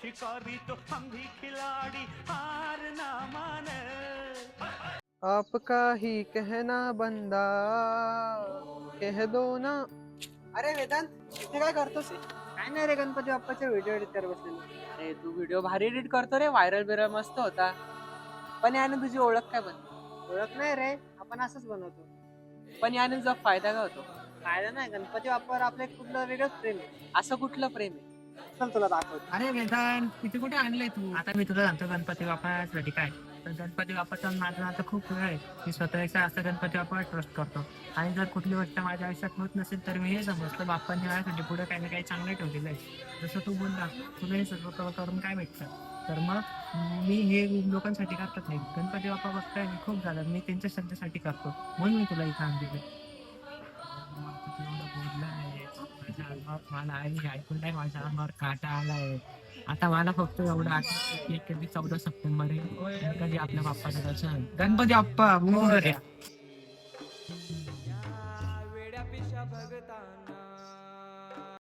शिकारी तो हम भी खिलाड़ी, हार ना माने। आपका ही कहना बंदा, कह दो ना. अरे वेदांत, इथे काय करतोस हे? काय नाही रे, गणपती बाप्पाचे व्हिडिओ एडिट करत बसलेलो. अरे तू व्हिडिओ भारी एडिट करतो रे, व्हायरल बिरल मस्त होता. पण याने तुझी ओळख काय बनली? ओळख नाही रे, आपण असंच बनवतो. पण याने तुझा फायदा काय होतो? फायदा नाही, गणपती बाप्पावर आपलं एक कुठलं वेगळंच प्रेम आहे. असं कुठलं प्रेम आहे? चल तुला दाखवतो. अरे वेदांत, किती कुठे आणलंय तू? आता मी तुला सांगतो गणपती बाप्पासाठी काय. तर गणपती बाप्पाचा माझं आता खूप वेळ आहे. मी स्वतःपेक्षा असं गणपती बाप्पावर ट्रस्ट करतो. आणि जर कुठली गोष्ट माझ्या आयुष्यात होत नसेल तर मी हे समजतो बाप्पांनी माझ्यासाठी पुढे काही ना काही चांगलं ठेवलेलं आहे. जसं तू बोलला, तुला हे सर्व करून काय भेटतं. तर मग मी हे लोकांसाठी करतात नाही. गणपती बाप्पा बघताय मी खूप झालं, मी त्यांच्या श्रद्धेसाठी करतो. म्हणून मी तुला इथं आणलेलं. मला ऐकून नाही, माझ्या अंगावर काटा आलाय. आता मला फक्त एवढं आठवतं की कधी 14 सप्टेंबर आहे, कधी आपल्या बाप्पाचं दर्शन. गणपती बाप्पा मोरया. वेड्या पिशा भगतांना